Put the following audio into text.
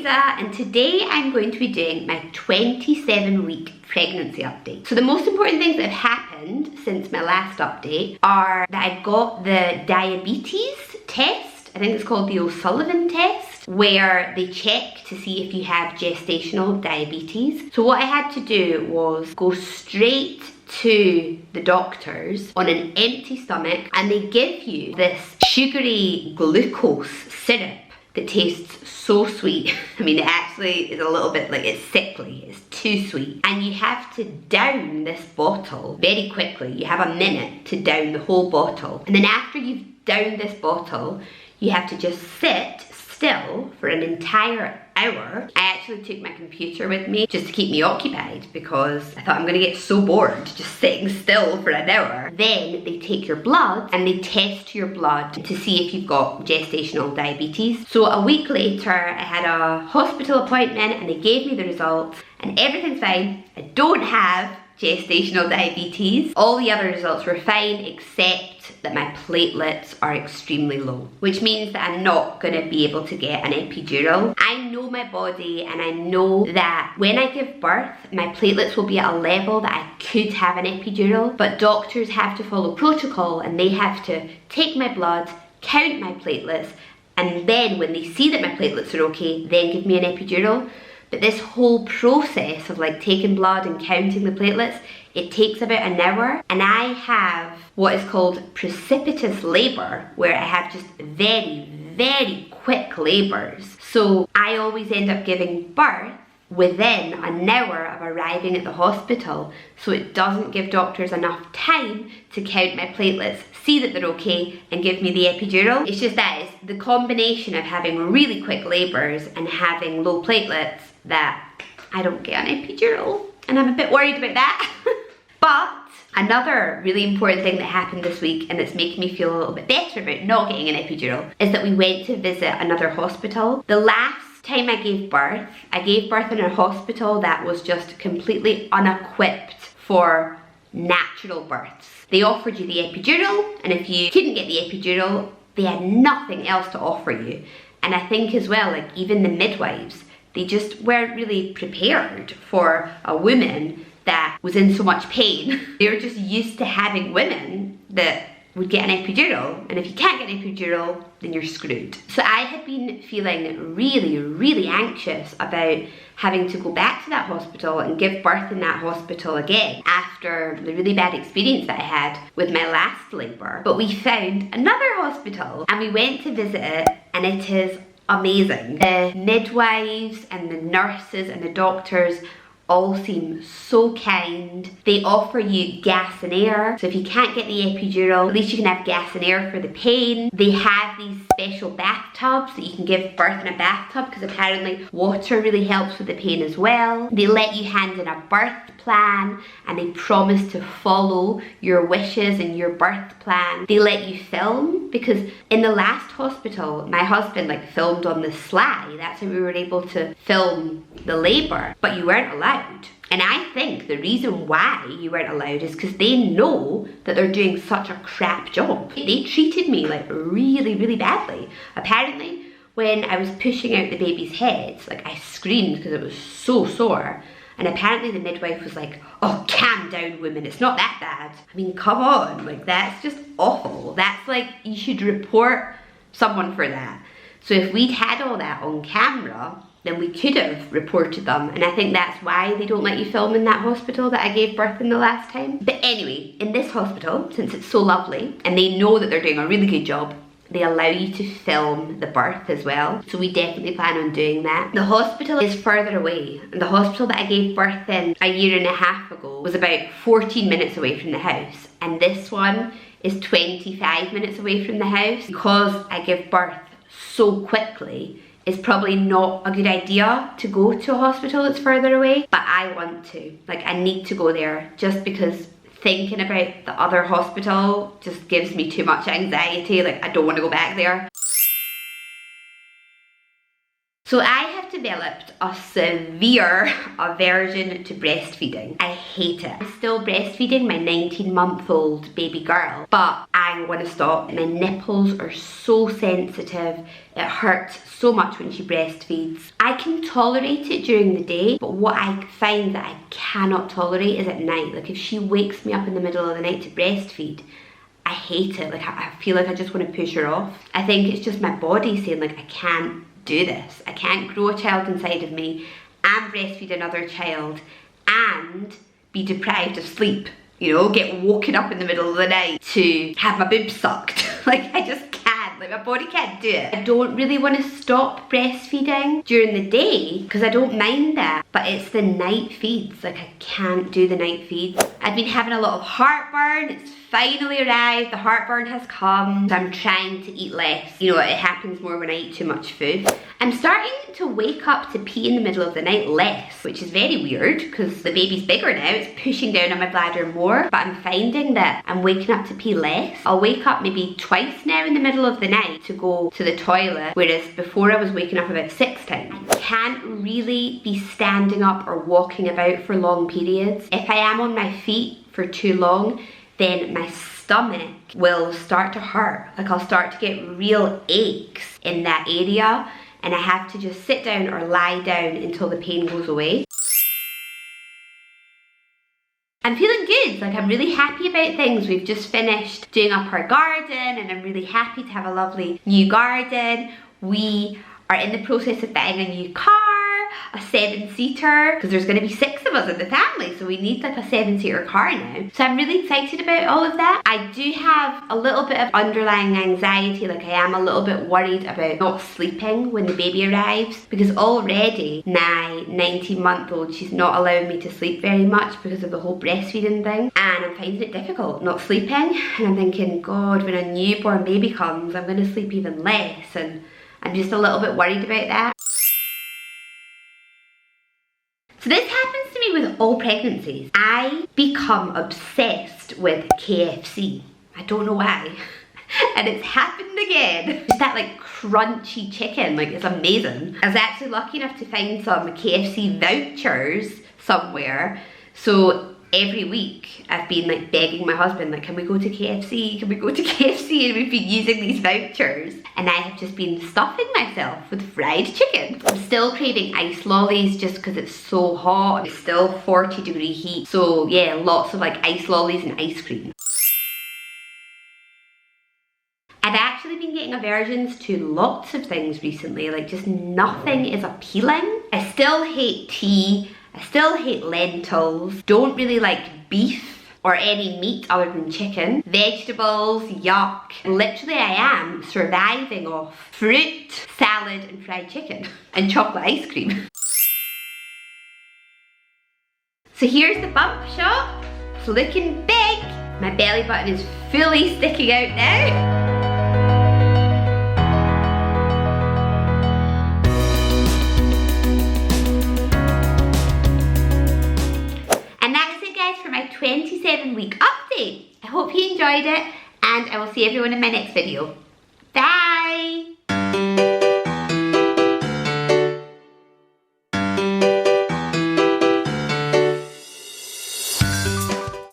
Louisa, and today I'm going to be doing my 27-week pregnancy update. So the most important things that have happened since my last update are that I got the diabetes test. I think it's called the O'Sullivan test, where they check to see if you have gestational diabetes. So what I had to do was go straight to the doctors on an empty stomach, and they give you this sugary glucose syrup that tastes so sweet. I mean, it actually is a little bit like, it's sickly, it's too sweet. And you have to down this bottle very quickly. You have a minute to down the whole bottle. And then after you've downed this bottle, you have to just sit still for an entire hour. I actually took my computer with me just to keep me occupied because I thought I'm gonna get so bored just sitting still for an hour. Then they take your blood and they test your blood to see if you've got gestational diabetes. So a week later, I had a hospital appointment and they gave me the results and everything's fine. I don't have gestational diabetes. All the other results were fine except that my platelets are extremely low, which means that I'm not gonna be able to get an epidural. I know my body and I know that when I give birth, my platelets will be at a level that I could have an epidural, but doctors have to follow protocol and they have to take my blood, count my platelets, and then when they see that my platelets are okay, then give me an epidural. But this whole process of like taking blood and counting the platelets, it takes about an hour, and I have what is called precipitous labor, where I have just very quick labors. So I always end up giving birth within an hour of arriving at the hospital, so it doesn't give doctors enough time to count my platelets, see that they're okay, and give me the epidural. It's just that it's the combination of having really quick labors and having low platelets that I don't get an epidural, and I'm a bit worried about that. But another really important thing that happened this week, and it's making me feel a little bit better about not getting an epidural, is that we went to visit another hospital. The last time I gave birth in a hospital that was just completely unequipped for natural births. They offered you the epidural, and if you couldn't get the epidural, they had nothing else to offer you. And I think as well, like even the midwives, they just weren't really prepared for a woman that was in so much pain. They were just used to having women that would get an epidural, and if you can't get an epidural, then you're screwed. So I had been feeling really anxious about having to go back to that hospital and give birth in that hospital again after the really bad experience that I had with my last labour. But we found another hospital and we went to visit it, and it is amazing. The midwives and the nurses and the doctors all seem so kind. They offer you gas and air, so if you can't get the epidural, at least you can have gas and air for the pain. They have these special bathtubs that you can give birth in a bathtub, because apparently water really helps with the pain as well. They let you hand in a birth plan, and they promise to follow your wishes and your birth plan. They let you film, because in the last hospital, my husband like filmed on the sly. That's how we were able to film the labour, but you weren't allowed. And I think the reason why you weren't allowed is because they know that they're doing such a crap job. They treated me like really badly. Apparently, when I was pushing out the baby's head, like I screamed because it was so sore. And apparently the midwife was like, "Oh, calm down, woman, it's not that bad." I mean, come on, like that's just awful. That's like, you should report someone for that. So if we'd had all that on camera, then we could have reported them, and I think that's why they don't let you film in that hospital that I gave birth in the last time. But anyway, in this hospital, since it's so lovely, and they know that they're doing a really good job, they allow you to film the birth as well. So we definitely plan on doing that. The hospital is further away, and the hospital that I gave birth in a year and a half ago was about 14 minutes away from the house, and this one is 25 minutes away from the house. Because I give birth so quickly, it's probably not a good idea to go to a hospital that's further away, but I want to. Like, I need to go there just because thinking about the other hospital just gives me too much anxiety. Like, I don't want to go back there. So I have developed a severe aversion to breastfeeding. I hate it. I'm still breastfeeding my 19-month-old baby girl, but I want to stop. My nipples are so sensitive. It hurts so much when she breastfeeds. I can tolerate it during the day, but what I find that I cannot tolerate is at night. Like if she wakes me up in the middle of the night to breastfeed, I hate it. Like I feel like I just want to push her off. I think it's just my body saying like, I can't do this. I can't grow a child inside of me and breastfeed another child and be deprived of sleep. You know, get woken up in the middle of the night to have my boobs sucked. Like I just can't, like my body can't do it. I don't really want to stop breastfeeding during the day because I don't mind that, but it's the night feeds. Like I can't do the night feeds. I've been having a lot of heartburn. It's finally arrived, the heartburn has come. So I'm trying to eat less. You know, it happens more when I eat too much food. I'm starting to wake up to pee in the middle of the night less, which is very weird because the baby's bigger now, it's pushing down on my bladder more, but I'm finding that I'm waking up to pee less. I'll wake up maybe twice now in the middle of the night to go to the toilet, whereas before I was waking up about 6 times. I can't really be standing up or walking about for long periods. If I am on my feet for too long, then my stomach will start to hurt. Like I'll start to get real aches in that area and I have to just sit down or lie down until the pain goes away. I'm feeling good, like I'm really happy about things. We've just finished doing up our garden and I'm really happy to have a lovely new garden. We are in the process of buying a new car, a 7-seater, because there's going to be 6 of us in the family, so we need like a 7-seater car now. So I'm really excited about all of that. I do have a little bit of underlying anxiety, like I am a little bit worried about not sleeping when the baby arrives, because already my 19-month-old, she's not allowing me to sleep very much because of the whole breastfeeding thing, and I'm finding it difficult not sleeping, and I'm thinking, God, when a newborn baby comes, I'm going to sleep even less, and I'm just a little bit worried about that. So this happens to me with all pregnancies. I become obsessed with KFC. I don't know why. And it's happened again. It's that like crunchy chicken, like it's amazing. I was actually lucky enough to find some KFC vouchers somewhere. So every week I've been like begging my husband, like, can we go to KFC? Can we go to KFC? And we've been using these vouchers. And I have just been stuffing myself with fried chicken. I'm still craving ice lollies just because it's so hot. It's still 40-degree heat. So yeah, lots of like ice lollies and ice cream. I've actually been getting aversions to lots of things recently. Like just nothing is appealing. I still hate tea. I still hate lentils. Don't really like beef or any meat other than chicken. Vegetables, yuck. Literally I am surviving off fruit, salad and fried chicken and chocolate ice cream. So here's the bump shot. It's looking big. My belly button is fully sticking out now. For my 27-week update. I hope you enjoyed it and I will see everyone in my next video. Bye!